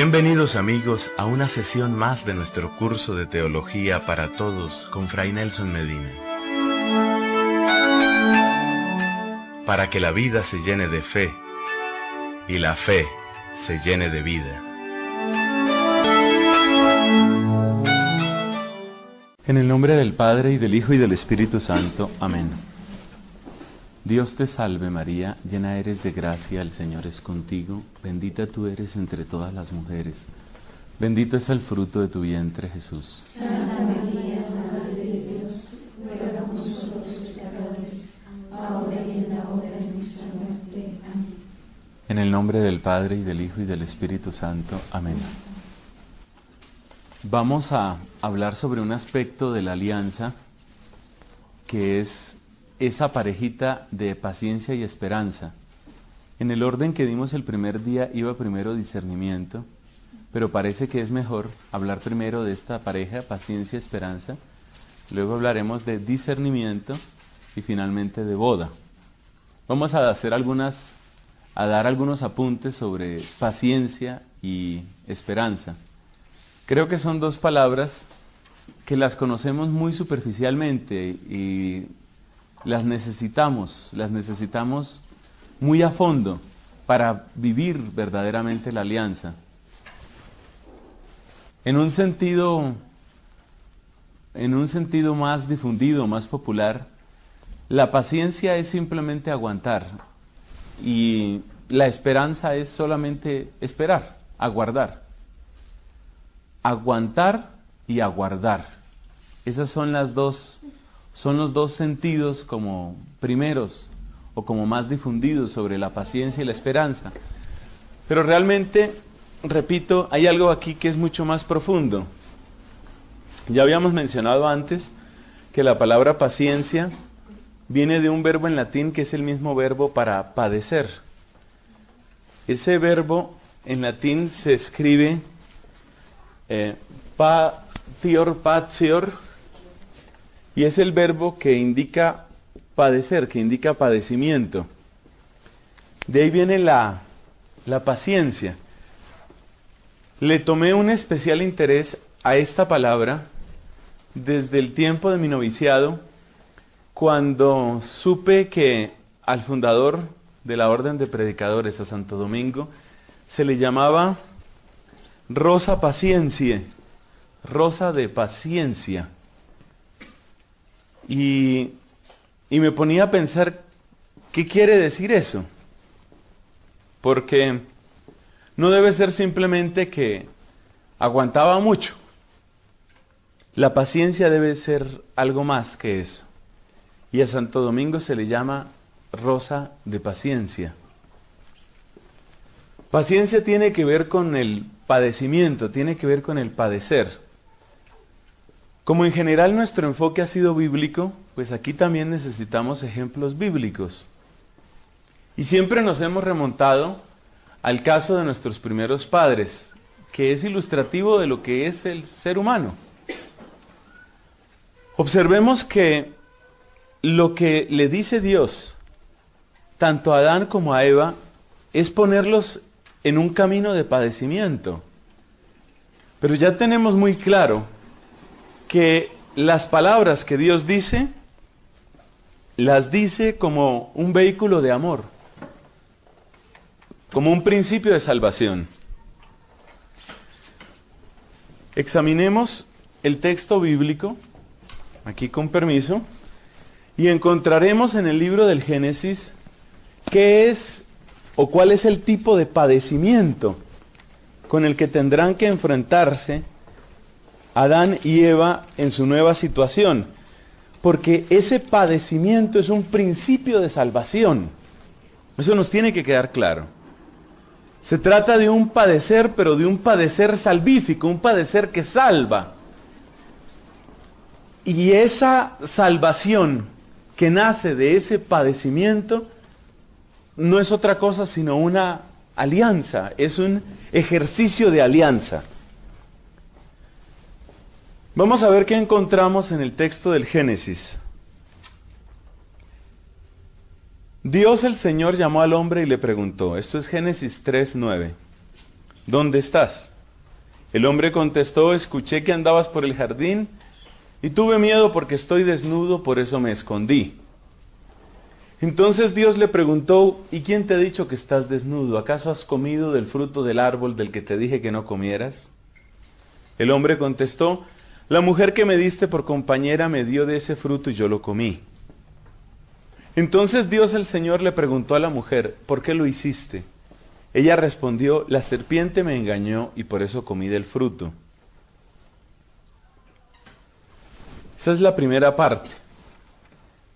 Bienvenidos amigos a una sesión más de nuestro curso de Teología para Todos con Fray Nelson Medina. Para que la vida se llene de fe y la fe se llene de vida. En el nombre del Padre, y del Hijo, y del Espíritu Santo. Amén. Dios te salve María, llena eres de gracia, el Señor es contigo, bendita tú eres entre todas las mujeres, bendito es el fruto de tu vientre, Jesús. Santa María, Madre de Dios, ruega por nosotros pecadores, ahora y en la hora de nuestra muerte. Amén. En el nombre del Padre, y del Hijo, y del Espíritu Santo. Amén. Vamos a hablar sobre un aspecto de la alianza que es esa parejita de paciencia y esperanza. En el orden que dimos el primer día iba primero discernimiento, pero parece que es mejor hablar primero de esta pareja, paciencia y esperanza, luego hablaremos de discernimiento y finalmente de boda. Vamos a dar algunos apuntes sobre paciencia y esperanza. Creo que son dos palabras que las conocemos muy superficialmente y las necesitamos muy a fondo para vivir verdaderamente la alianza. En un sentido más difundido, más popular, la paciencia es simplemente aguantar y la esperanza es solamente esperar, aguardar. Aguantar y aguardar. Esas son los dos sentidos como primeros o como más difundidos sobre la paciencia y la esperanza. Pero realmente, repito, hay algo aquí que es mucho más profundo. Ya habíamos mencionado antes que la palabra paciencia viene de un verbo en latín que es el mismo verbo para padecer. Ese verbo en latín se escribe patior, y es el verbo que indica padecer, que indica padecimiento. De ahí viene la paciencia. Le tomé un especial interés a esta palabra desde el tiempo de mi noviciado, cuando supe que al fundador de la Orden de Predicadores, a Santo Domingo, se le llamaba Rosa Paciencia, Rosa de Paciencia. Y me ponía a pensar, ¿qué quiere decir eso? Porque no debe ser simplemente que aguantaba mucho. La paciencia debe ser algo más que eso. Y a Santo Domingo se le llama Rosa de Paciencia. Paciencia tiene que ver con el padecimiento, tiene que ver con el padecer. Como en general nuestro enfoque ha sido bíblico, pues aquí también necesitamos ejemplos bíblicos. Y siempre nos hemos remontado al caso de nuestros primeros padres, que es ilustrativo de lo que es el ser humano. Observemos que lo que le dice Dios, tanto a Adán como a Eva, es ponerlos en un camino de padecimiento. Pero ya tenemos muy claro que las palabras que Dios dice, las dice como un vehículo de amor, como un principio de salvación. Examinemos el texto bíblico, aquí con permiso, y encontraremos en el libro del Génesis qué es o cuál es el tipo de padecimiento con el que tendrán que enfrentarse Adán y Eva en su nueva situación, porque ese padecimiento es un principio de salvación. Eso nos tiene que quedar claro. Se trata de un padecer, pero de un padecer salvífico, un padecer que salva. Y esa salvación que nace de ese padecimiento no es otra cosa sino una alianza, es un ejercicio de alianza. Vamos a ver qué encontramos en el texto del Génesis. Dios el Señor llamó al hombre y le preguntó, esto es Génesis 3:9. ¿dónde estás? El hombre contestó, escuché que andabas por el jardín y tuve miedo porque estoy desnudo, por eso me escondí. Entonces Dios le preguntó, ¿y quién te ha dicho que estás desnudo? ¿Acaso has comido del fruto del árbol del que te dije que no comieras? El hombre contestó, la mujer que me diste por compañera me dio de ese fruto y yo lo comí. Entonces Dios el Señor le preguntó a la mujer, ¿por qué lo hiciste? Ella respondió, la serpiente me engañó y por eso comí del fruto. Esa es la primera parte.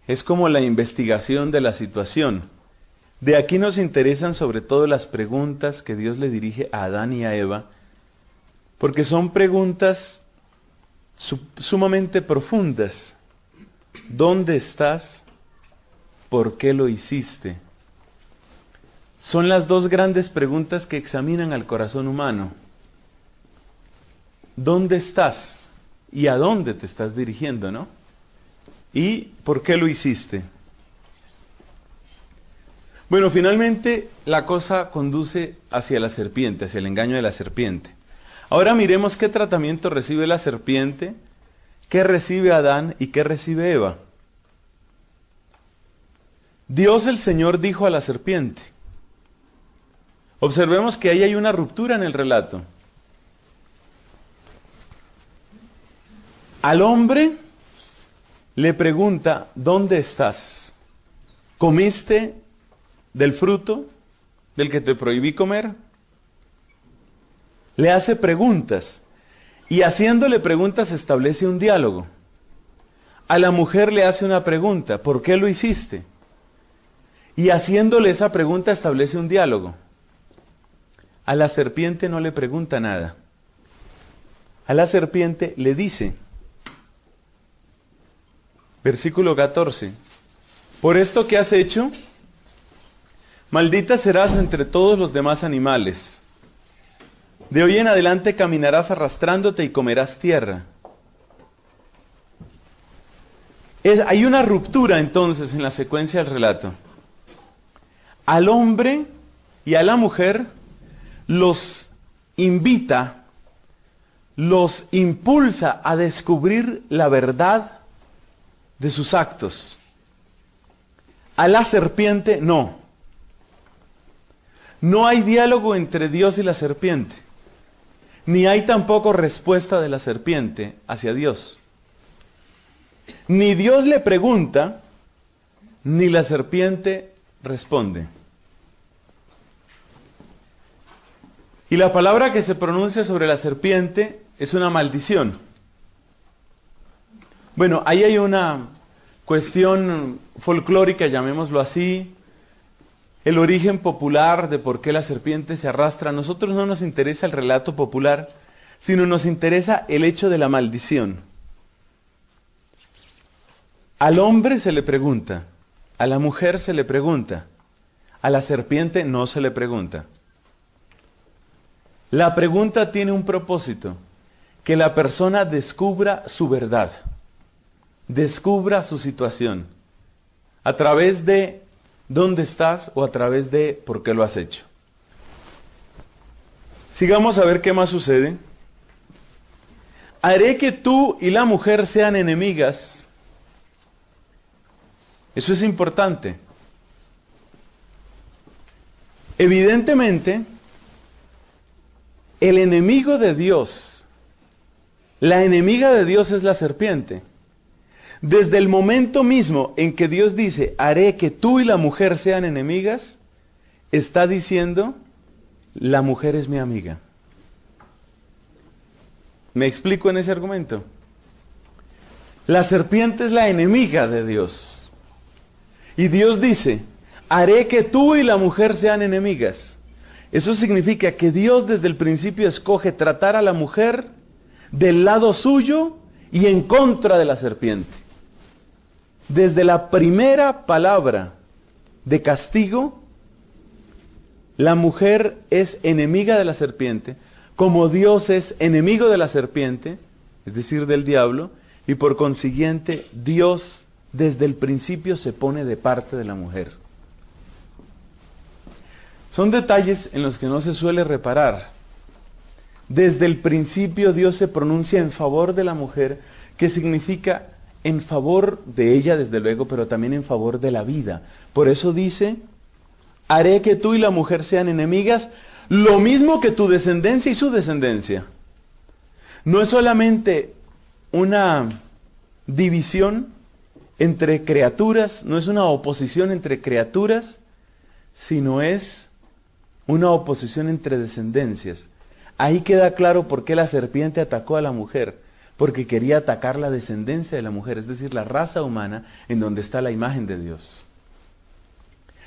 Es como la investigación de la situación. De aquí nos interesan sobre todo las preguntas que Dios le dirige a Adán y a Eva, porque son preguntas sumamente profundas. ¿Dónde estás? ¿Por qué lo hiciste? Son las dos grandes preguntas que examinan al corazón humano. ¿Dónde estás? ¿Y a dónde te estás dirigiendo, no? ¿Y por qué lo hiciste? Bueno, finalmente la cosa conduce hacia la serpiente, hacia el engaño de la serpiente. Ahora miremos qué tratamiento recibe la serpiente, qué recibe Adán y qué recibe Eva. Dios el Señor dijo a la serpiente. Observemos que ahí hay una ruptura en el relato. Al hombre le pregunta, ¿dónde estás? ¿Comiste del fruto del que te prohibí comer? Le hace preguntas y haciéndole preguntas establece un diálogo. A la mujer le hace una pregunta, ¿por qué lo hiciste? Y haciéndole esa pregunta establece un diálogo. A la serpiente no le pregunta nada. A la serpiente le dice, versículo 14, por esto que has hecho, maldita serás entre todos los demás animales. De hoy en adelante caminarás arrastrándote y comerás tierra. Hay una ruptura entonces en la secuencia del relato. Al hombre y a la mujer los invita, los impulsa a descubrir la verdad de sus actos. A la serpiente no. No hay diálogo entre Dios y la serpiente. Ni hay tampoco respuesta de la serpiente hacia Dios. Ni Dios le pregunta, ni la serpiente responde. Y la palabra que se pronuncia sobre la serpiente es una maldición. Bueno, ahí hay una cuestión folclórica, llamémoslo así, el origen popular de por qué la serpiente se arrastra. A nosotros no nos interesa el relato popular, sino nos interesa el hecho de la maldición. Al hombre se le pregunta, a la mujer se le pregunta, a la serpiente no se le pregunta. La pregunta tiene un propósito, que la persona descubra su verdad, descubra su situación, a través de dónde estás o a través de por qué lo has hecho. Sigamos a ver qué más sucede. Haré que tú y la mujer sean enemigas. Eso es importante. Evidentemente, el enemigo de Dios, la enemiga de Dios es la serpiente. Desde el momento mismo en que Dios dice, haré que tú y la mujer sean enemigas, está diciendo, la mujer es mi amiga. ¿Me explico en ese argumento? La serpiente es la enemiga de Dios. Y Dios dice, haré que tú y la mujer sean enemigas. Eso significa que Dios desde el principio escoge tratar a la mujer del lado suyo y en contra de la serpiente. Desde la primera palabra de castigo, la mujer es enemiga de la serpiente, como Dios es enemigo de la serpiente, es decir, del diablo, y por consiguiente Dios desde el principio se pone de parte de la mujer. Son detalles en los que no se suele reparar, Desde el principio Dios se pronuncia en favor de la mujer, que significa en favor de ella, desde luego, pero también en favor de la vida. Por eso dice, haré que tú y la mujer sean enemigas, lo mismo que tu descendencia y su descendencia. No es solamente una división entre criaturas, no es una oposición entre criaturas, sino es una oposición entre descendencias. Ahí queda claro por qué la serpiente atacó a la mujer, porque quería atacar la descendencia de la mujer, es decir, la raza humana en donde está la imagen de Dios.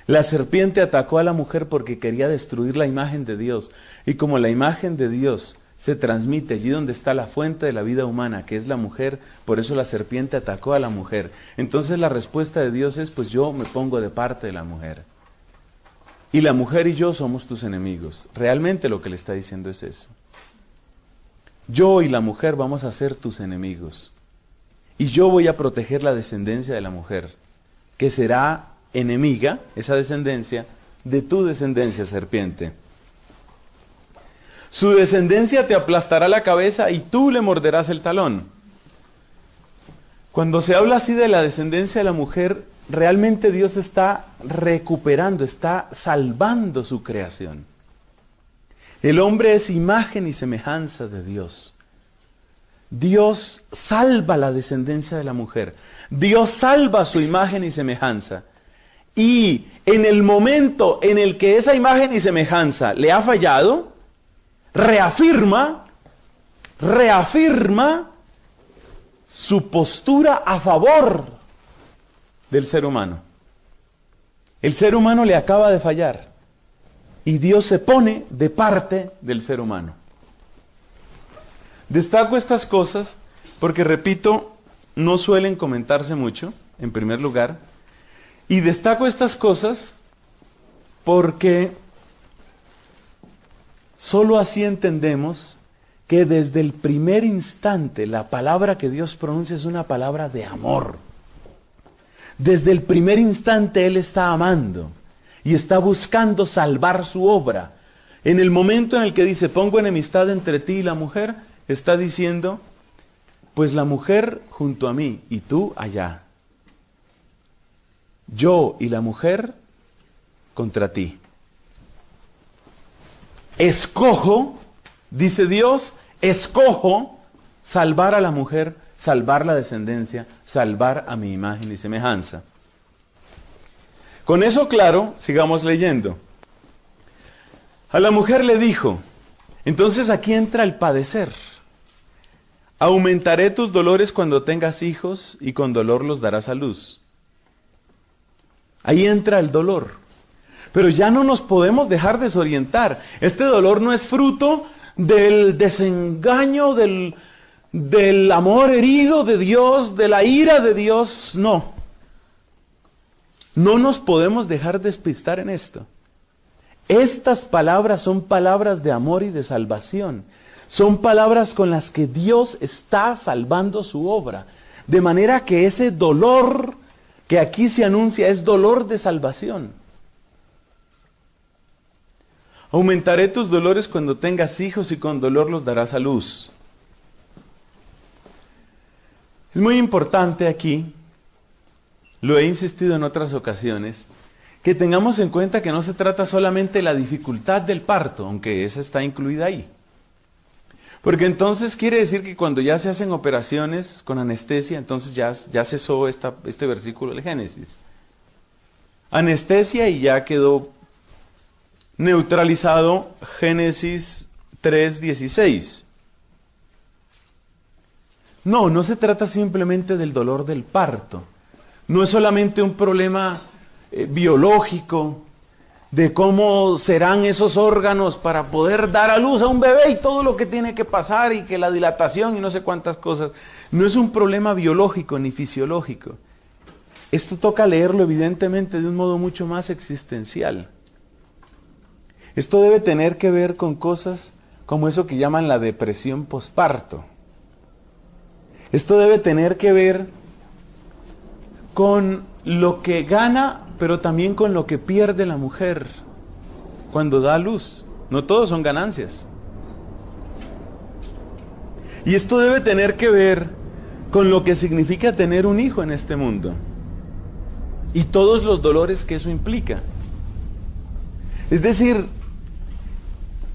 La serpiente atacó a la mujer porque quería destruir la imagen de Dios, y como la imagen de Dios se transmite allí donde está la fuente de la vida humana, que es la mujer, por eso la serpiente atacó a la mujer. Entonces la respuesta de Dios es, pues yo me pongo de parte de la mujer. Y la mujer y yo somos tus enemigos. Realmente lo que le está diciendo es eso. Yo y la mujer vamos a ser tus enemigos. Y yo voy a proteger la descendencia de la mujer, que será enemiga, esa descendencia, de tu descendencia, serpiente. Su descendencia te aplastará la cabeza y tú le morderás el talón. Cuando se habla así de la descendencia de la mujer, realmente Dios está recuperando, está salvando su creación. El hombre es imagen y semejanza de Dios. Dios salva la descendencia de la mujer. Dios salva su imagen y semejanza. Y en el momento en el que esa imagen y semejanza le ha fallado, reafirma su postura a favor del ser humano. El ser humano le acaba de fallar y Dios se pone de parte del ser humano. Destaco estas cosas porque, repito, no suelen comentarse mucho, en primer lugar, y destaco estas cosas porque solo así entendemos que desde el primer instante la palabra que Dios pronuncia es una palabra de amor. Desde el primer instante Él está amando y está buscando salvar su obra. En el momento en el que dice, pongo enemistad entre ti y la mujer, está diciendo, pues la mujer junto a mí y tú allá. Yo y la mujer contra ti. Escojo, dice Dios, escojo salvar a la mujer, salvar la descendencia, salvar a mi imagen y semejanza. Con eso claro, sigamos leyendo. A la mujer le dijo, entonces aquí entra el padecer. Aumentaré tus dolores cuando tengas hijos y con dolor los darás a luz. Ahí entra el dolor. Pero ya no nos podemos dejar desorientar. Este dolor no es fruto del desengaño, del amor herido de Dios, de la ira de Dios. No. No nos podemos dejar despistar en esto. Estas palabras son palabras de amor y de salvación. Son palabras con las que Dios está salvando su obra. De manera que ese dolor que aquí se anuncia es dolor de salvación. Aumentaré tus dolores cuando tengas hijos y con dolor los darás a luz. Es muy importante aquí, lo he insistido en otras ocasiones, que tengamos en cuenta que no se trata solamente de la dificultad del parto, aunque esa está incluida ahí. Porque entonces quiere decir que cuando ya se hacen operaciones con anestesia, entonces ya cesó este versículo del Génesis. Anestesia y ya quedó neutralizado Génesis 3:16. No se trata simplemente del dolor del parto. No es solamente un problema biológico de cómo serán esos órganos para poder dar a luz a un bebé y todo lo que tiene que pasar y que la dilatación y no sé cuántas cosas. No es un problema biológico ni fisiológico. Esto toca leerlo evidentemente de un modo mucho más existencial. Esto debe tener que ver con cosas como eso que llaman la depresión posparto. Esto debe tener que ver con lo que gana, pero también con lo que pierde la mujer cuando da a luz. No todos son ganancias. Y esto debe tener que ver con lo que significa tener un hijo en este mundo y todos los dolores que eso implica. Es decir,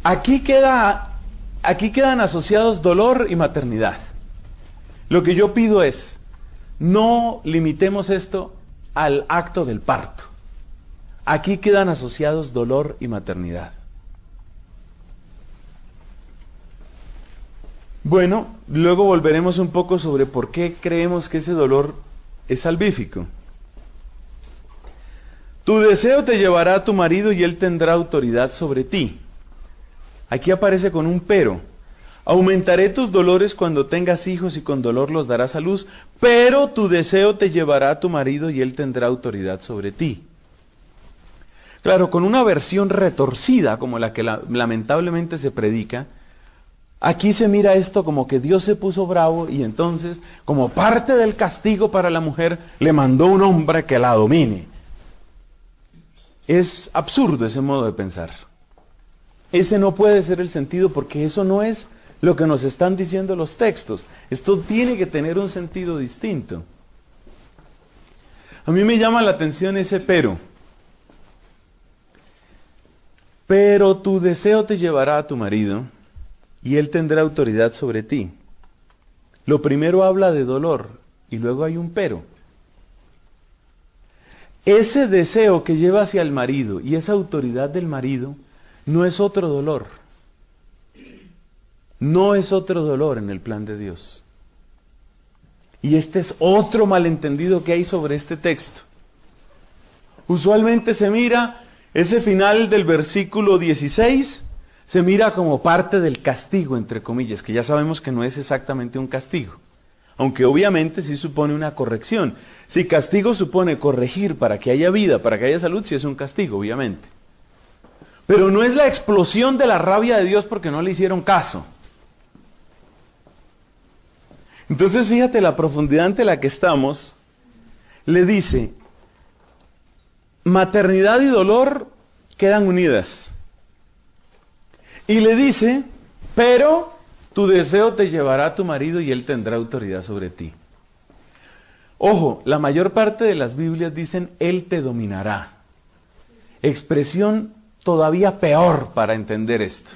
aquí quedan asociados dolor y maternidad. Lo que yo pido es, no limitemos esto al acto del parto. Aquí quedan asociados dolor y maternidad. Bueno, luego volveremos un poco sobre por qué creemos que ese dolor es salvífico. Tu deseo te llevará a tu marido y él tendrá autoridad sobre ti. Aquí aparece con un pero. Aumentaré tus dolores cuando tengas hijos y con dolor los darás a luz, pero tu deseo te llevará a tu marido y él tendrá autoridad sobre ti. Claro, con una versión retorcida como la que lamentablemente se predica, aquí se mira esto como que Dios se puso bravo y entonces, como parte del castigo para la mujer, le mandó un hombre que la domine. Es absurdo ese modo de pensar. Ese no puede ser el sentido porque eso no es lo que nos están diciendo los textos. Esto tiene que tener un sentido distinto. A mí me llama la atención ese pero. Pero tu deseo te llevará a tu marido y él tendrá autoridad sobre ti. Lo primero habla de dolor y luego hay un pero. Ese deseo que lleva hacia el marido y esa autoridad del marido no es otro dolor. No es otro dolor en el plan de Dios. Y este es otro malentendido que hay sobre este texto. Usualmente se mira ese final del versículo 16, se mira como parte del castigo, entre comillas, que ya sabemos que no es exactamente un castigo. Aunque obviamente sí supone una corrección. Si castigo supone corregir para que haya vida, para que haya salud, sí es un castigo, obviamente. Pero no es la explosión de la rabia de Dios porque no le hicieron caso. Entonces fíjate la profundidad ante la que estamos. Le dice, maternidad y dolor quedan unidas. Y le dice, pero tu deseo te llevará a tu marido y él tendrá autoridad sobre ti. Ojo, la mayor parte de las Biblias dicen, él te dominará. Expresión todavía peor para entender esto.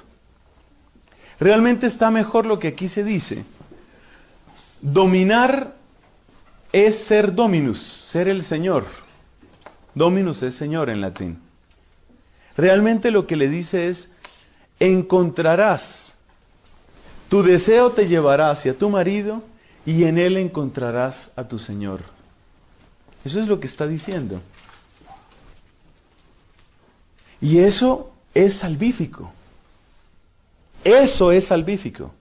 Realmente está mejor lo que aquí se dice. Dominar es ser dominus, ser el Señor. Dominus es Señor en latín. Realmente lo que le dice es, encontrarás, tu deseo te llevará hacia tu marido y en él encontrarás a tu Señor. Eso es lo que está diciendo. Y eso es salvífico. Eso es salvífico.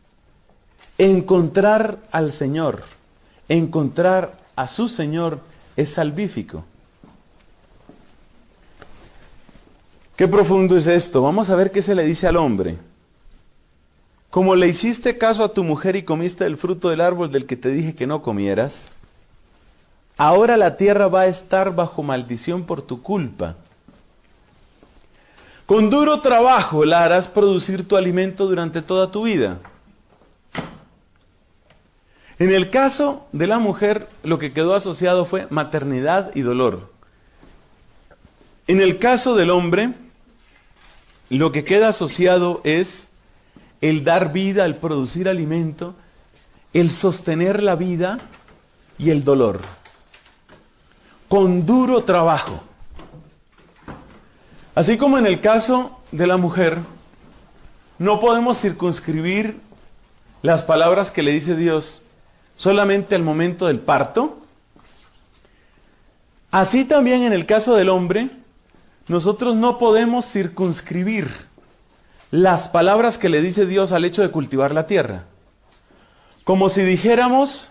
Encontrar al Señor, encontrar a su Señor es salvífico. Qué profundo es esto. Vamos a ver qué se le dice al hombre. Como le hiciste caso a tu mujer y comiste del fruto del árbol del que te dije que no comieras, ahora la tierra va a estar bajo maldición por tu culpa. Con duro trabajo la harás producir tu alimento durante toda tu vida. En el caso de la mujer, lo que quedó asociado fue maternidad y dolor. En el caso del hombre, lo que queda asociado es el dar vida, el producir alimento, el sostener la vida y el dolor. Con duro trabajo. Así como en el caso de la mujer, no podemos circunscribir las palabras que le dice Dios solamente al momento del parto. Así también en el caso del hombre, nosotros no podemos circunscribir las palabras que le dice Dios al hecho de cultivar la tierra. Como si dijéramos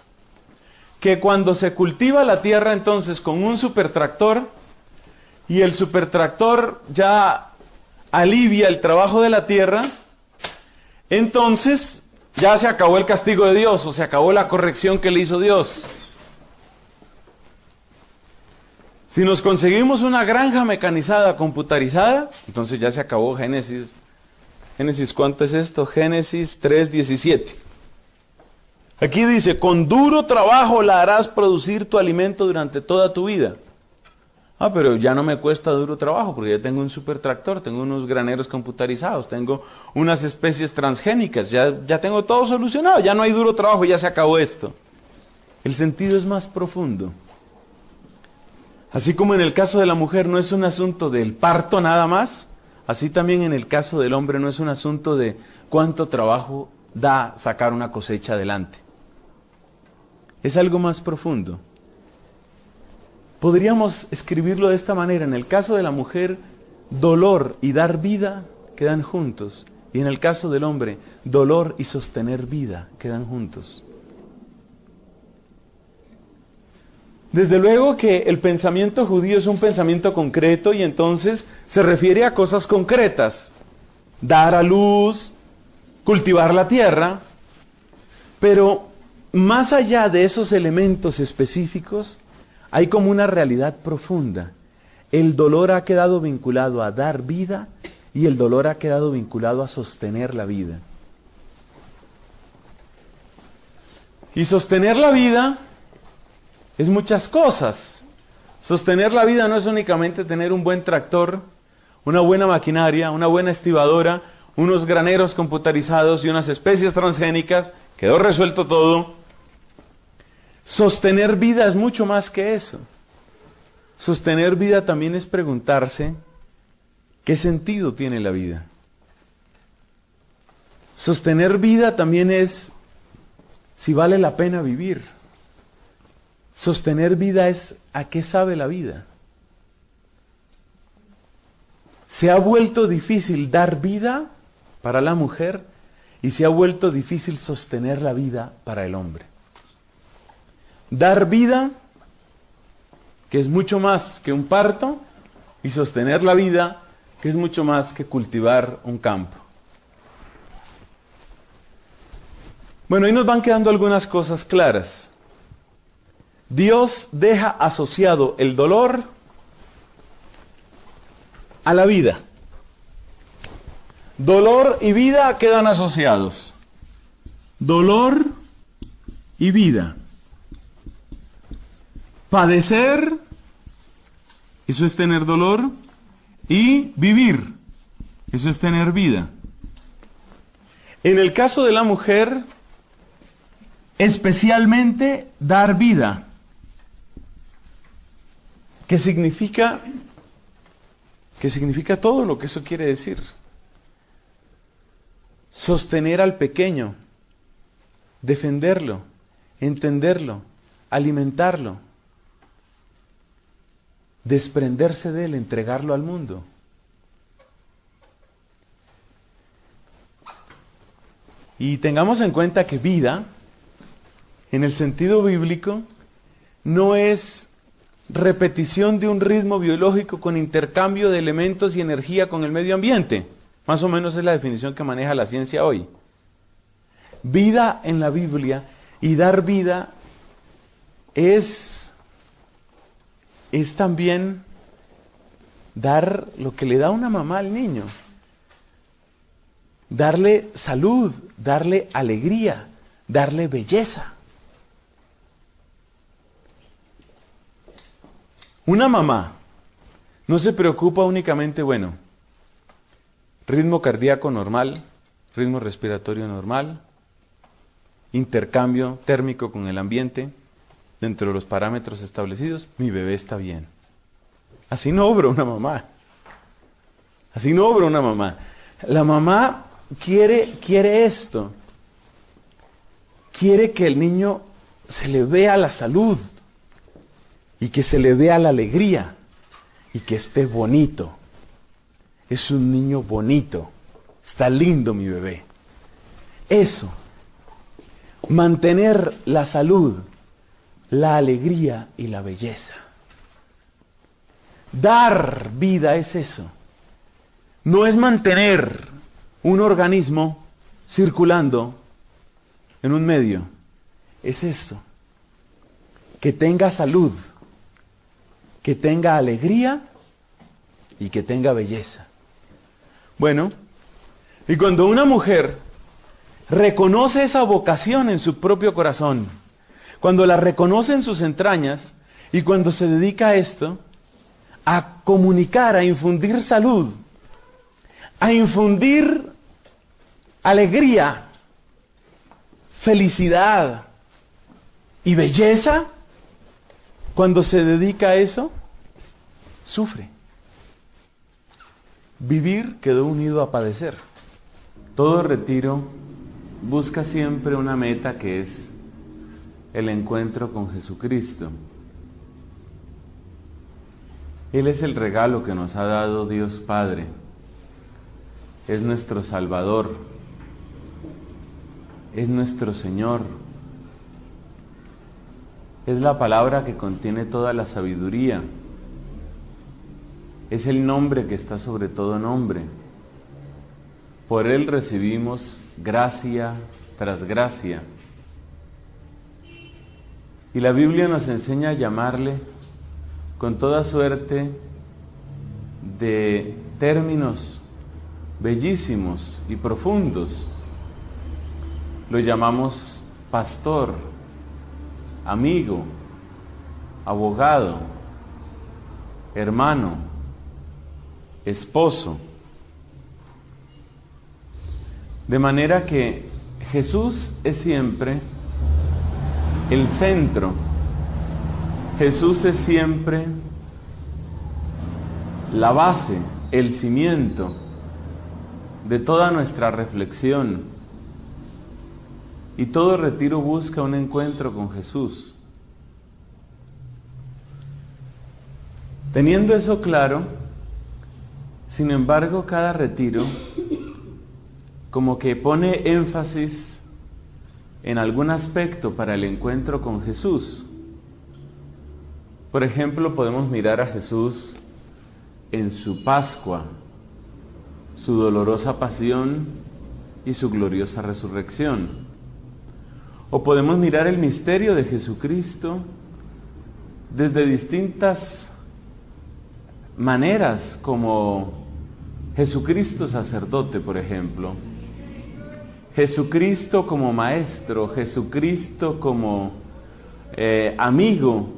que cuando se cultiva la tierra entonces con un supertractor y el supertractor ya alivia el trabajo de la tierra, entonces ya se acabó el castigo de Dios o se acabó la corrección que le hizo Dios. Si nos conseguimos una granja mecanizada, computarizada, entonces ya se acabó Génesis. ¿Génesis cuánto es esto? Génesis 3:17. Aquí dice, con duro trabajo la harás producir tu alimento durante toda tu vida. Ah, pero ya no me cuesta duro trabajo, porque ya tengo un super tractor, tengo unos graneros computarizados, tengo unas especies transgénicas, ya tengo todo solucionado, ya no hay duro trabajo, ya se acabó esto. El sentido es más profundo. Así como en el caso de la mujer no es un asunto del parto nada más, así también en el caso del hombre no es un asunto de cuánto trabajo da sacar una cosecha adelante. Es algo más profundo. Podríamos escribirlo de esta manera. En el caso de la mujer, dolor y dar vida quedan juntos. Y en el caso del hombre, dolor y sostener vida quedan juntos. Desde luego que el pensamiento judío es un pensamiento concreto y entonces se refiere a cosas concretas. Dar a luz, cultivar la tierra, pero más allá de esos elementos específicos, hay como una realidad profunda. El dolor ha quedado vinculado a dar vida y el dolor ha quedado vinculado a sostener la vida. Y sostener la vida es muchas cosas. Sostener la vida no es únicamente tener un buen tractor, una buena maquinaria, una buena estibadora, unos graneros computarizados y unas especies transgénicas. Quedó resuelto todo. Sostener vida es mucho más que eso. Sostener vida también es preguntarse qué sentido tiene la vida. Sostener vida también es si vale la pena vivir. Sostener vida es a qué sabe la vida. Se ha vuelto difícil dar vida para la mujer y se ha vuelto difícil sostener la vida para el hombre. Dar vida, que es mucho más que un parto, y sostener la vida, que es mucho más que cultivar un campo. Bueno, ahí nos van quedando algunas cosas claras. Dios deja asociado el dolor a la vida. Dolor y vida quedan asociados. Dolor y vida. Padecer, eso es tener dolor, y vivir, eso es tener vida. En el caso de la mujer, especialmente dar vida. ¿Qué significa? ¿Qué significa todo lo que eso quiere decir? Sostener al pequeño, defenderlo, entenderlo, alimentarlo, desprenderse de él, entregarlo al mundo. Y tengamos en cuenta que vida, en el sentido bíblico, no es repetición de un ritmo biológico con intercambio de elementos y energía con el medio ambiente. Más o menos es la definición que maneja la ciencia hoy. Vida en la Biblia y dar vida es también dar lo que le da una mamá al niño. Darle salud, darle alegría, darle belleza. Una mamá no se preocupa únicamente, bueno, ritmo cardíaco normal, ritmo respiratorio normal, intercambio térmico con el ambiente, dentro de los parámetros establecidos, mi bebé está bien. Así no obra una mamá. Así no obra una mamá. La mamá quiere esto. Quiere que el niño se le vea la salud y que se le vea la alegría y que esté bonito. Es un niño bonito. Está lindo mi bebé. Eso. Mantener la salud, la alegría y la belleza. Dar vida es eso. No es mantener un organismo circulando en un medio. Es eso. Que tenga salud, que tenga alegría y que tenga belleza. Bueno, y cuando una mujer reconoce esa vocación en su propio corazón, cuando la reconoce en sus entrañas y cuando se dedica a esto, a comunicar, a infundir salud, a infundir alegría, felicidad y belleza, cuando se dedica a eso, sufre. Vivir quedó unido a padecer. Todo retiro busca siempre una meta que es el encuentro con Jesucristo. Él es el regalo que nos ha dado Dios Padre. Es nuestro Salvador. Es nuestro Señor. Es la palabra que contiene toda la sabiduría. Es el nombre que está sobre todo nombre. Por Él recibimos gracia tras gracia. Y la Biblia nos enseña a llamarle con toda suerte de términos bellísimos y profundos. Lo llamamos pastor, amigo, abogado, hermano, esposo. De manera que Jesús es siempre el centro. Jesús es siempre la base, el cimiento de toda nuestra reflexión. Y todo retiro busca un encuentro con Jesús. Teniendo eso claro, sin embargo, cada retiro como que pone énfasis en algún aspecto para el encuentro con Jesús. Por ejemplo, podemos mirar a Jesús en su Pascua, su dolorosa pasión y su gloriosa resurrección. O podemos mirar el misterio de Jesucristo desde distintas maneras, como Jesucristo sacerdote, por ejemplo. Jesucristo como maestro, Jesucristo como amigo.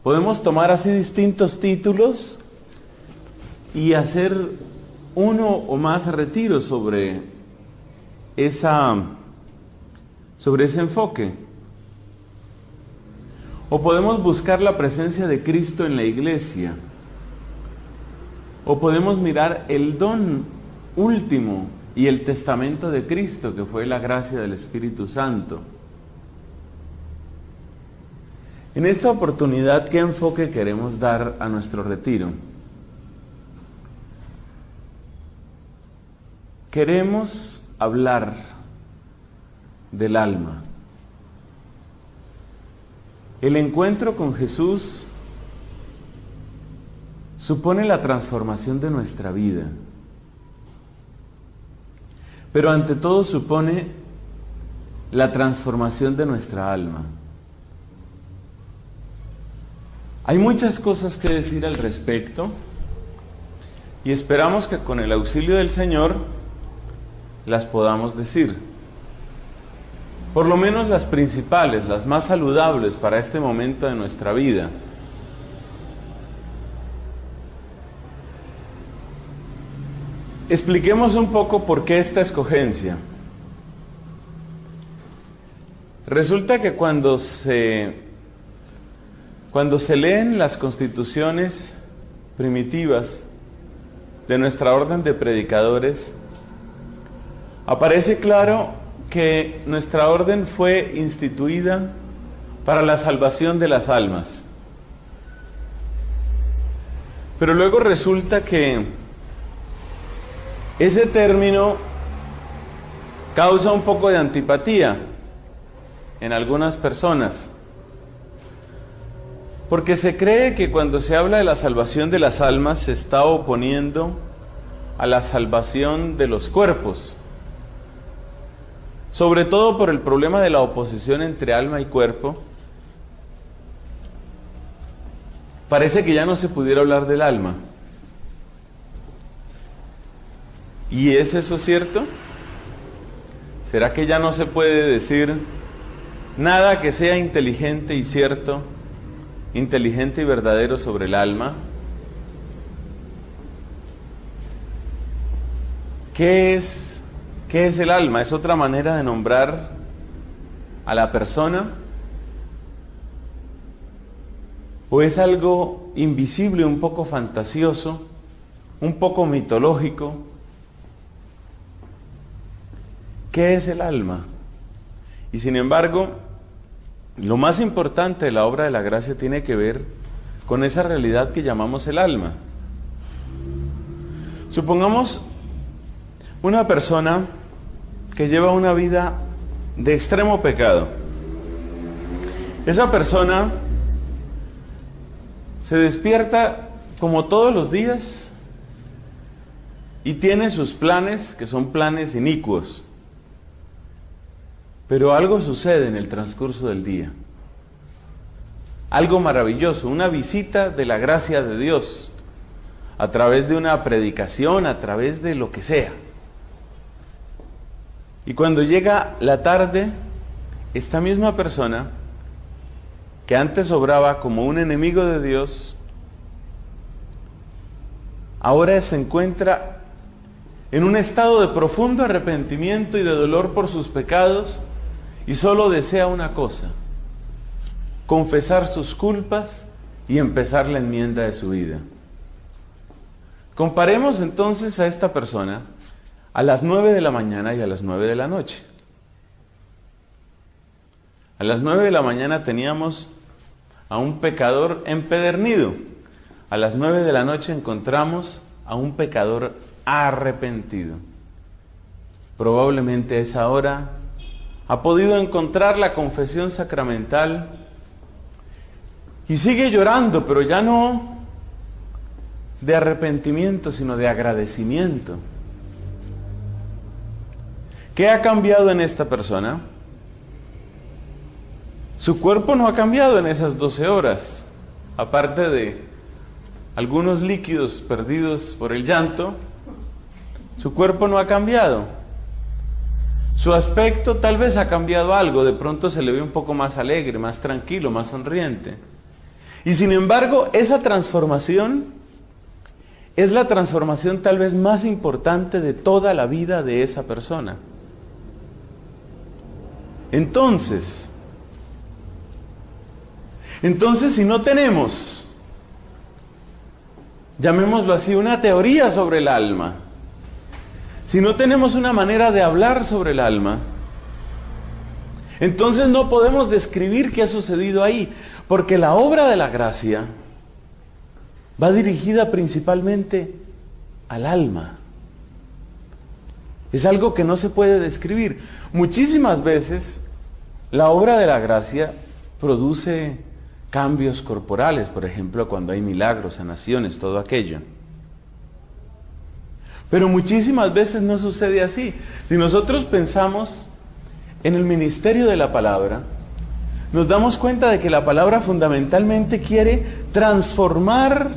Podemos tomar así distintos títulos y hacer uno o más retiros sobre ese enfoque. O podemos buscar la presencia de Cristo en la iglesia. O podemos mirar el don último y el testamento de Cristo, que fue la gracia del Espíritu Santo. En esta oportunidad, ¿qué enfoque queremos dar a nuestro retiro? Queremos hablar del alma. El encuentro con Jesús supone la transformación de nuestra vida. Pero ante todo supone la transformación de nuestra alma. Hay muchas cosas que decir al respecto y esperamos que con el auxilio del Señor las podamos decir. Por lo menos las principales, las más saludables para este momento de nuestra vida. Expliquemos un poco por qué esta escogencia. Resulta que cuando se leen las constituciones primitivas de nuestra orden de predicadores, aparece claro que nuestra orden fue instituida para la salvación de las almas. Pero luego resulta que ese término causa un poco de antipatía en algunas personas, porque se cree que cuando se habla de la salvación de las almas se está oponiendo a la salvación de los cuerpos, sobre todo por el problema de la oposición entre alma y cuerpo. Parece que ya no se pudiera hablar del alma. ¿Y es eso cierto? ¿Será que ya no se puede decir nada que sea inteligente y cierto, inteligente y verdadero sobre el alma? ¿Qué es el alma? ¿Es otra manera de nombrar a la persona? ¿O es algo invisible, un poco fantasioso, un poco mitológico? ¿Qué es el alma? Y sin embargo, lo más importante de la obra de la gracia tiene que ver con esa realidad que llamamos el alma. Supongamos una persona que lleva una vida de extremo pecado. Esa persona se despierta como todos los días y tiene sus planes, que son planes inicuos. Pero algo sucede en el transcurso del día. Algo maravilloso, una visita de la gracia de Dios, a través de una predicación, a través de lo que sea. Y cuando llega la tarde, esta misma persona, que antes obraba como un enemigo de Dios, ahora se encuentra en un estado de profundo arrepentimiento y de dolor por sus pecados, y solo desea una cosa: confesar sus culpas y empezar la enmienda de su vida. Comparemos entonces a esta persona a las 9 de la mañana y a las 9 de la noche. A las 9 de la mañana teníamos a un pecador empedernido. A las 9 de la noche encontramos a un pecador arrepentido. Probablemente a esa hora ha podido encontrar la confesión sacramental y sigue llorando, pero ya no de arrepentimiento, sino de agradecimiento. ¿Qué ha cambiado en esta persona? Su cuerpo no ha cambiado en esas 12 horas, aparte de algunos líquidos perdidos por el llanto. Su cuerpo no ha cambiado. Su aspecto tal vez ha cambiado algo, de pronto se le ve un poco más alegre, más tranquilo, más sonriente. Y sin embargo, esa transformación es la transformación tal vez más importante de toda la vida de esa persona. Entonces, si no tenemos, llamémoslo así, una teoría sobre el alma, si no tenemos una manera de hablar sobre el alma, entonces no podemos describir qué ha sucedido ahí, porque la obra de la gracia va dirigida principalmente al alma. Es algo que no se puede describir. Muchísimas veces la obra de la gracia produce cambios corporales, por ejemplo, cuando hay milagros, sanaciones, todo aquello. Pero muchísimas veces no sucede así. Si nosotros pensamos en el ministerio de la palabra, nos damos cuenta de que la palabra fundamentalmente quiere transformar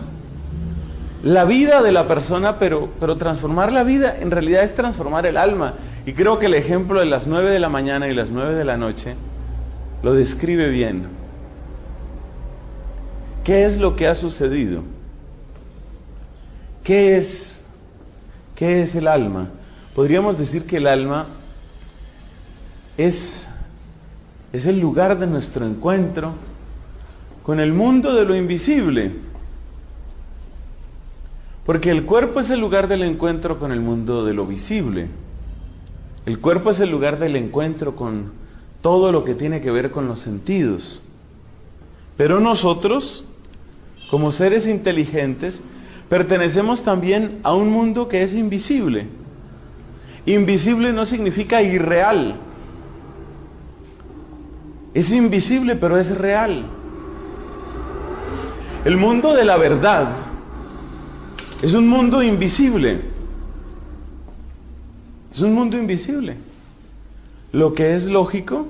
la vida de la persona, pero transformar la vida en realidad es transformar el alma. Y creo que el ejemplo de las 9 de la mañana y las 9 de la noche lo describe bien. ¿Qué es lo que ha sucedido? ¿Qué es el alma? Podríamos decir que el alma es el lugar de nuestro encuentro con el mundo de lo invisible. Porque el cuerpo es el lugar del encuentro con el mundo de lo visible. El cuerpo es el lugar del encuentro con todo lo que tiene que ver con los sentidos. Pero nosotros, como seres inteligentes, pertenecemos también a un mundo que es invisible. Invisible no significa irreal. Es invisible, pero es real. El mundo de la verdad es un mundo invisible. Es un mundo invisible. Lo que es lógico,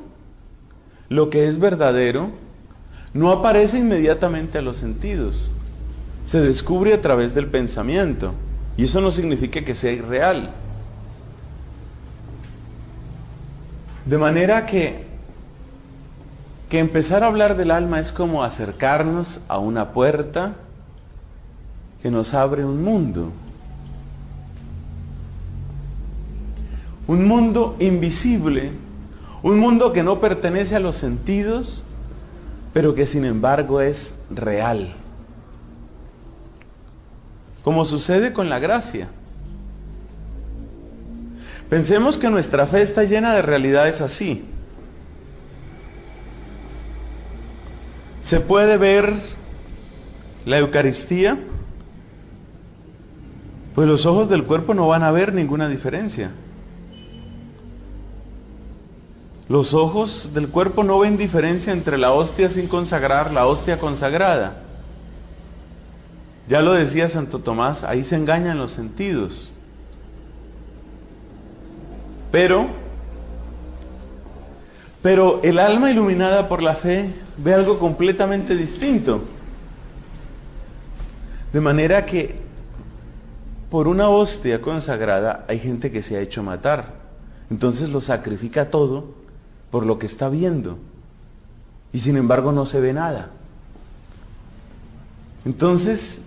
lo que es verdadero, no aparece inmediatamente a los sentidos. Se descubre a través del pensamiento. Y eso no significa que sea irreal. De manera que empezar a hablar del alma es como acercarnos a una puerta que nos abre un mundo. Un mundo invisible, un mundo que no pertenece a los sentidos, pero que sin embargo es real. Como sucede con la gracia. Pensemos que nuestra fe está llena de realidades así. Se puede ver la Eucaristía, pues los ojos del cuerpo no van a ver ninguna diferencia. Los ojos del cuerpo no ven diferencia entre la hostia sin consagrar, la hostia consagrada. Ya lo decía Santo Tomás, ahí se engañan los sentidos. Pero el alma iluminada por la fe ve algo completamente distinto. De manera que por una hostia consagrada hay gente que se ha hecho matar. Entonces lo sacrifica todo por lo que está viendo. Y sin embargo no se ve nada. Entonces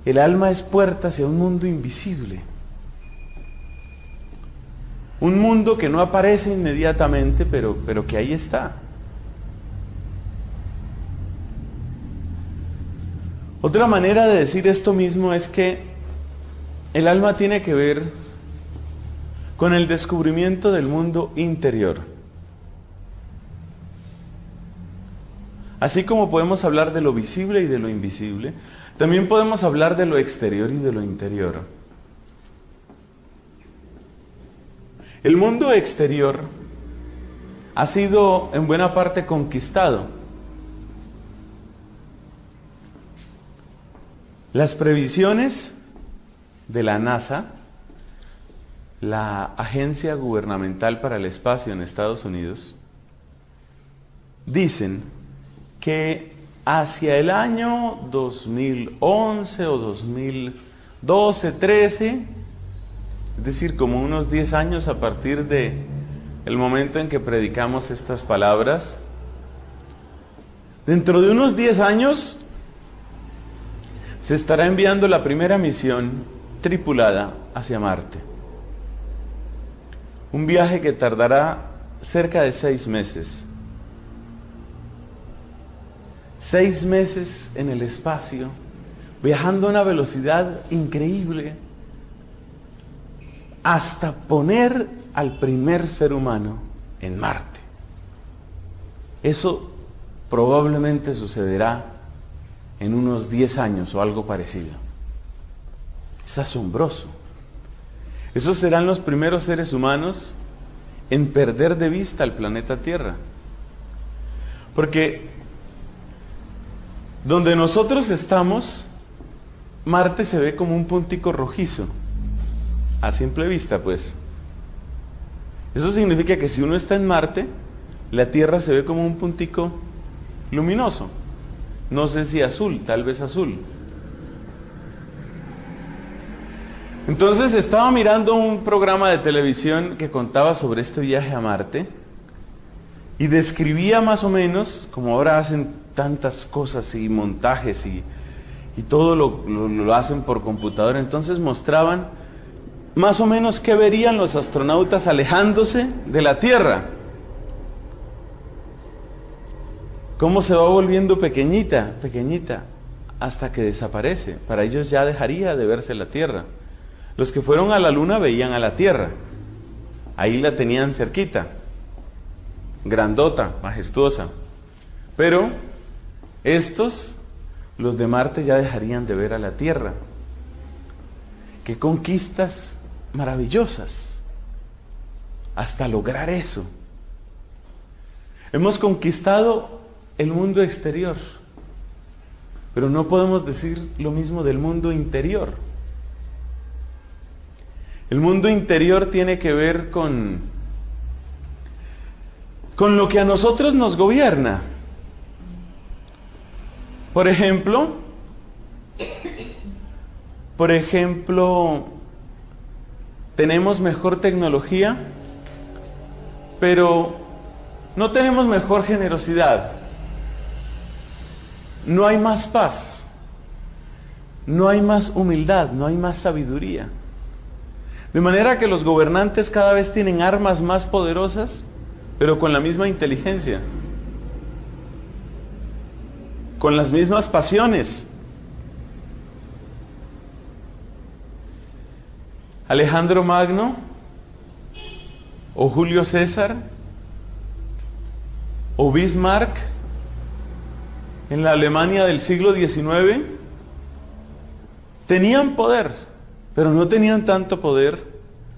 el alma es puerta hacia un mundo invisible. Un mundo que no aparece inmediatamente, pero que ahí está. Otra manera de decir esto mismo es que el alma tiene que ver con el descubrimiento del mundo interior. Así como podemos hablar de lo visible y de lo invisible, también podemos hablar de lo exterior y de lo interior. El mundo exterior ha sido en buena parte conquistado. Las previsiones de la NASA, la Agencia Gubernamental para el Espacio en Estados Unidos, dicen que hacia el año 2011 o 2012, 13, es decir, como unos 10 años a partir de el momento en que predicamos estas palabras, dentro de unos 10 años se estará enviando la primera misión tripulada hacia Marte. Un viaje que tardará cerca de 6 meses. 6 meses en el espacio, viajando a una velocidad increíble, hasta poner al primer ser humano en Marte. Eso probablemente sucederá en unos 10 años o algo parecido. Es asombroso. Esos serán los primeros seres humanos en perder de vista el planeta Tierra. Porque donde nosotros estamos, Marte se ve como un puntico rojizo. A simple vista, pues. Eso significa que si uno está en Marte, la Tierra se ve como un puntico luminoso. No sé si azul, tal vez azul. Entonces estaba mirando un programa de televisión que contaba sobre este viaje a Marte y describía más o menos, como ahora hacen tantas cosas y montajes y todo lo hacen por computadora, entonces mostraban más o menos qué verían los astronautas alejándose de la Tierra. Cómo se va volviendo pequeñita, pequeñita, hasta que desaparece. Para ellos ya dejaría de verse la Tierra. Los que fueron a la Luna veían a la Tierra. Ahí la tenían cerquita. Grandota, majestuosa. Pero estos, los de Marte, ya dejarían de ver a la Tierra. ¡Qué conquistas maravillosas! Hasta lograr eso. Hemos conquistado el mundo exterior, pero no podemos decir lo mismo del mundo interior. El mundo interior tiene que ver con lo que a nosotros nos gobierna. Por ejemplo, tenemos mejor tecnología, pero no tenemos mejor generosidad, no hay más paz, no hay más humildad, no hay más sabiduría. De manera que los gobernantes cada vez tienen armas más poderosas, pero con la misma inteligencia, con las mismas pasiones. Alejandro Magno, o Julio César, o Bismarck, en la Alemania del siglo XIX, tenían poder, pero no tenían tanto poder,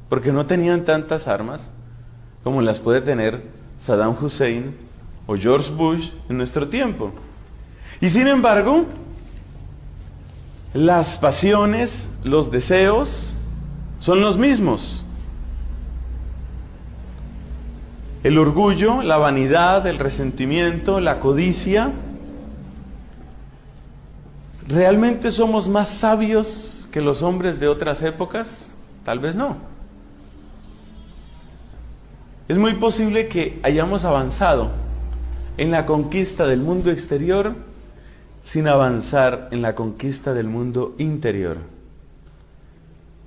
porque no tenían tantas armas, como las puede tener Saddam Hussein o George Bush en nuestro tiempo. Y sin embargo, las pasiones, los deseos, son los mismos. El orgullo, la vanidad, el resentimiento, la codicia. ¿Realmente somos más sabios que los hombres de otras épocas? Tal vez no. Es muy posible que hayamos avanzado en la conquista del mundo exterior sin avanzar en la conquista del mundo interior.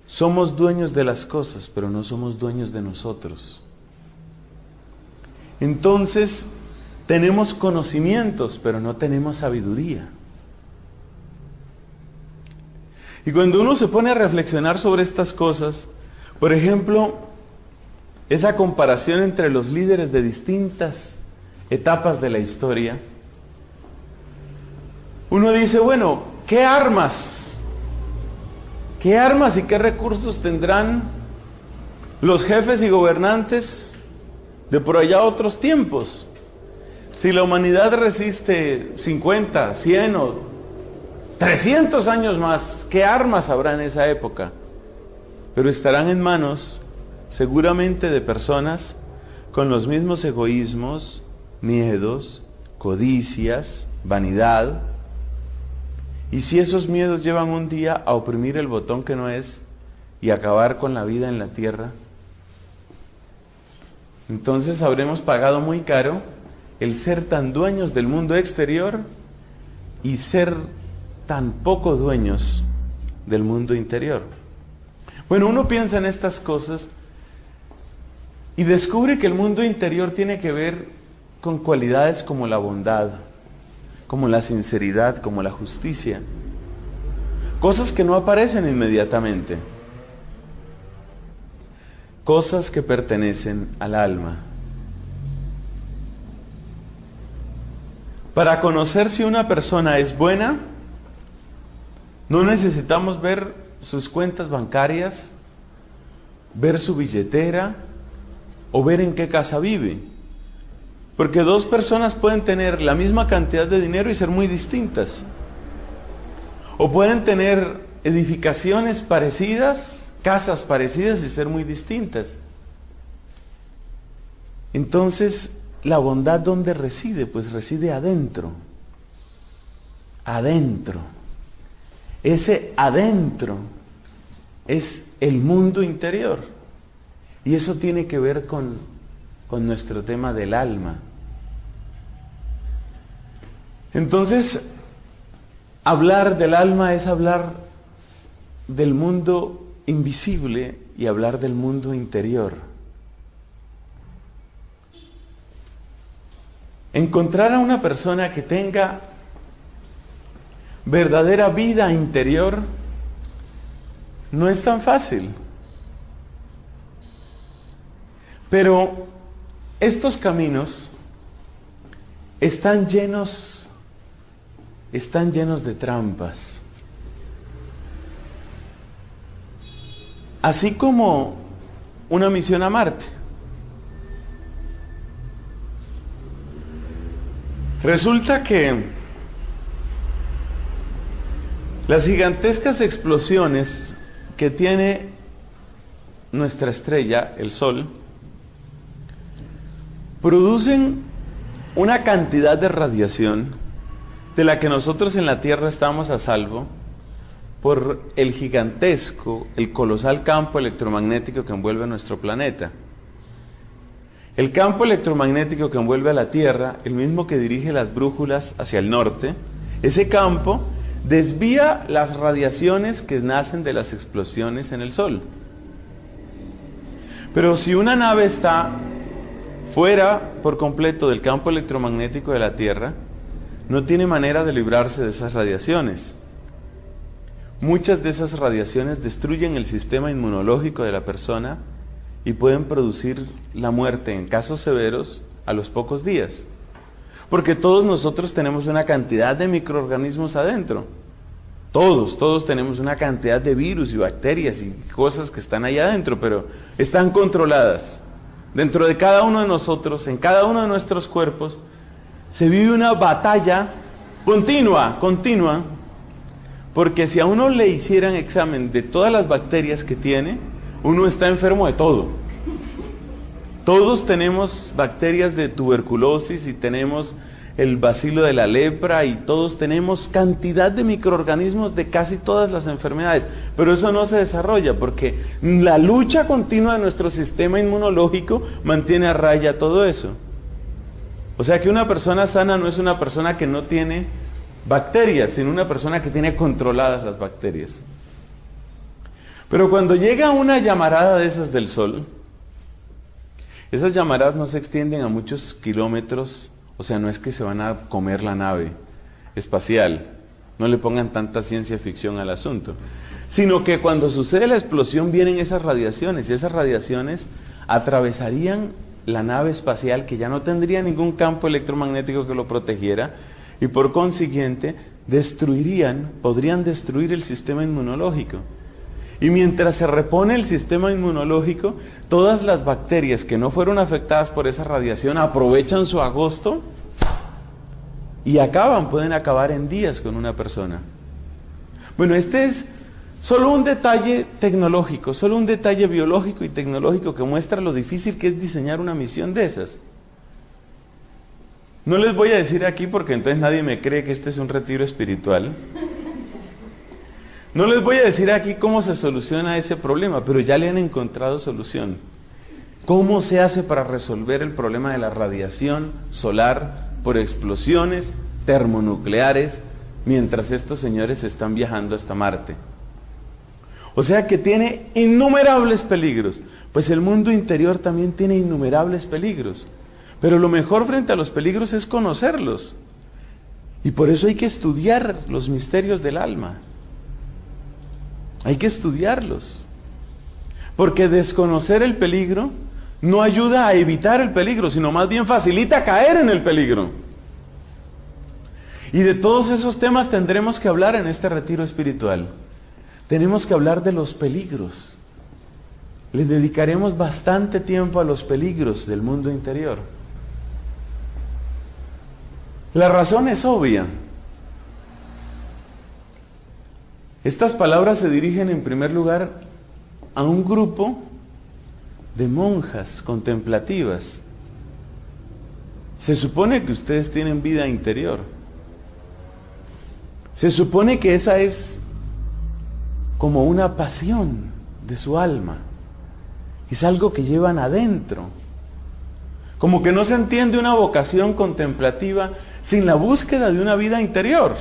Somos dueños de las cosas, pero no somos dueños de nosotros. Entonces, tenemos conocimientos, pero no tenemos sabiduría. Y cuando uno se pone a reflexionar sobre estas cosas, por ejemplo, esa comparación entre los líderes de distintas etapas de la historia, uno dice, bueno, ¿qué armas y qué recursos tendrán los jefes y gobernantes de por allá otros tiempos? Si la humanidad resiste 50, 100 o 300 años más, ¿qué armas habrá en esa época? Pero estarán en manos seguramente de personas con los mismos egoísmos, miedos, codicias, vanidad. Y si esos miedos llevan un día a oprimir el botón que no es y acabar con la vida en la tierra, entonces habremos pagado muy caro el ser tan dueños del mundo exterior y ser tan poco dueños del mundo interior. Bueno, uno piensa en estas cosas y descubre que el mundo interior tiene que ver con cualidades como la bondad, como la sinceridad, como la justicia. Cosas que no aparecen inmediatamente. Cosas que pertenecen al alma. Para conocer si una persona es buena, no necesitamos ver sus cuentas bancarias, ver su billetera o ver en qué casa vive. Porque dos personas pueden tener la misma cantidad de dinero y ser muy distintas. O pueden tener edificaciones parecidas, casas parecidas y ser muy distintas. Entonces, ¿la bondad dónde reside? Pues reside adentro. Adentro. Ese adentro es el mundo interior. Y eso tiene que ver con nuestro tema del alma. Entonces, hablar del alma es hablar del mundo invisible y hablar del mundo interior. Encontrar a una persona que tenga verdadera vida interior no es tan fácil. Pero estos caminos están llenos de trampas. Así como una misión a Marte. Resulta que las gigantescas explosiones que tiene nuestra estrella, el Sol, producen una cantidad de radiación de la que nosotros en la Tierra estamos a salvo por el gigantesco, el colosal campo electromagnético que envuelve nuestro planeta. El campo electromagnético que envuelve a la Tierra, el mismo que dirige las brújulas hacia el norte, ese campo desvía las radiaciones que nacen de las explosiones en el Sol. Pero si una nave está fuera por completo del campo electromagnético de la Tierra, no tiene manera de librarse de esas radiaciones. Muchas de esas radiaciones destruyen el sistema inmunológico de la persona y pueden producir la muerte en casos severos a los pocos días. Porque todos nosotros tenemos una cantidad de microorganismos adentro. Todos tenemos una cantidad de virus y bacterias y cosas que están ahí adentro, pero están controladas. Dentro de cada uno de nosotros, en cada uno de nuestros cuerpos, se vive una batalla continua, porque si a uno le hicieran examen de todas las bacterias que tiene, uno está enfermo de todo. Todos tenemos bacterias de tuberculosis y tenemos el bacilo de la lepra y todos tenemos cantidad de microorganismos de casi todas las enfermedades, pero eso no se desarrolla porque la lucha continua de nuestro sistema inmunológico mantiene a raya todo eso. O sea que una persona sana no es una persona que no tiene bacterias, sino una persona que tiene controladas las bacterias. Pero cuando llega una llamarada de esas del Sol, esas llamaradas no se extienden a muchos kilómetros. O sea, no es que se van a comer la nave espacial, no le pongan tanta ciencia ficción al asunto, sino que cuando sucede la explosión vienen esas radiaciones, y esas radiaciones atravesarían la nave espacial, que ya no tendría ningún campo electromagnético que lo protegiera, y por consiguiente podrían destruir el sistema inmunológico. Y mientras se repone el sistema inmunológico, todas las bacterias que no fueron afectadas por esa radiación aprovechan su agosto y pueden acabar en días con una persona. Bueno, este es solo un detalle tecnológico, solo un detalle biológico y tecnológico que muestra lo difícil que es diseñar una misión de esas. No les voy a decir aquí porque entonces nadie me cree que este es un retiro espiritual. No les voy a decir aquí cómo se soluciona ese problema, pero ya le han encontrado solución. ¿Cómo se hace para resolver el problema de la radiación solar por explosiones termonucleares mientras estos señores están viajando hasta Marte? O sea que tiene innumerables peligros. Pues el mundo interior también tiene innumerables peligros. Pero lo mejor frente a los peligros es conocerlos. Y por eso hay que estudiar los misterios del alma. Hay que estudiarlos. Porque desconocer el peligro no ayuda a evitar el peligro, sino más bien facilita caer en el peligro. Y de todos esos temas tendremos que hablar en este retiro espiritual. Tenemos que hablar de los peligros. Le dedicaremos bastante tiempo a los peligros del mundo interior. La razón es obvia. Estas palabras se dirigen en primer lugar a un grupo de monjas contemplativas. Se supone que ustedes tienen vida interior. Se supone que esa es como una pasión de su alma. Es algo que llevan adentro. Como que no se entiende una vocación contemplativa sin la búsqueda de una vida interior.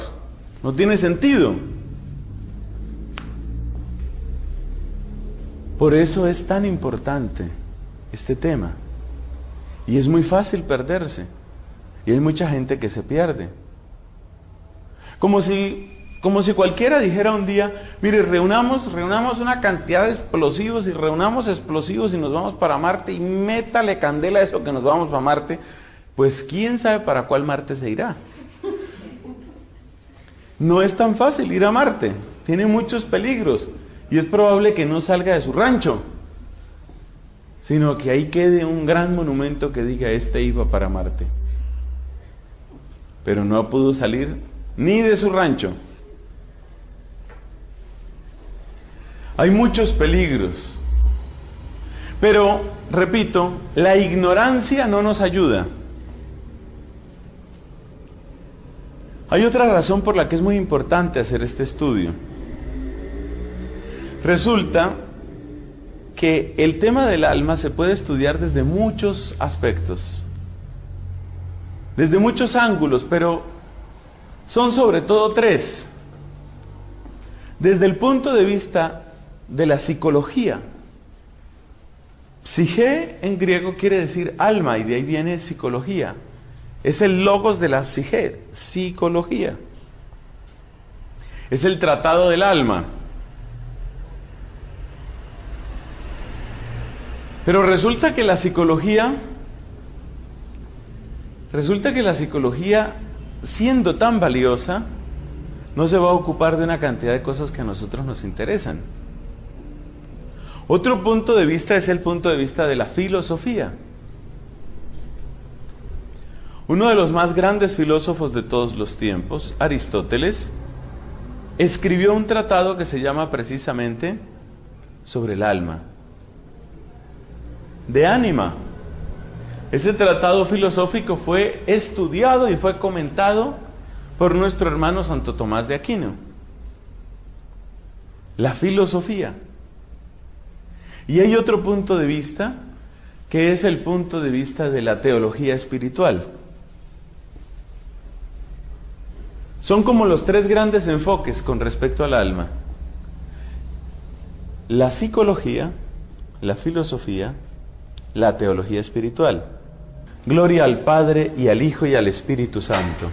No tiene sentido. Por eso es tan importante este tema. Y es muy fácil perderse. Y hay mucha gente que se pierde. Como si cualquiera dijera un día, mire, reunamos una cantidad de explosivos y reunamos explosivos y nos vamos para Marte y métale candela a eso que nos vamos para Marte. Pues quién sabe para cuál Marte se irá. No es tan fácil ir a Marte. Tiene muchos peligros. Y es probable que no salga de su rancho, sino que ahí quede un gran monumento que diga, este iba para Marte. Pero no pudo salir ni de su rancho. Hay muchos peligros. Pero, repito, la ignorancia no nos ayuda. Hay otra razón por la que es muy importante hacer este estudio. Resulta que el tema del alma se puede estudiar desde muchos aspectos, desde muchos ángulos, pero son sobre todo tres. Desde el punto de vista de la psicología. Psique en griego quiere decir alma y de ahí viene psicología. Es el logos de la psique, psicología. Es el tratado del alma. Pero resulta que la psicología, siendo tan valiosa, no se va a ocupar de una cantidad de cosas que a nosotros nos interesan. Otro punto de vista es el punto de vista de la filosofía. Uno de los más grandes filósofos de todos los tiempos, Aristóteles, escribió un tratado que se llama precisamente sobre el alma. De ánima. Ese tratado filosófico fue estudiado y fue comentado por nuestro hermano Santo Tomás de Aquino. La filosofía. Y hay otro punto de vista, que es el punto de vista de la teología espiritual. Son como los tres grandes enfoques con respecto al alma. La psicología, la filosofía, la teología espiritual. Gloria al Padre y al Hijo y al Espíritu Santo.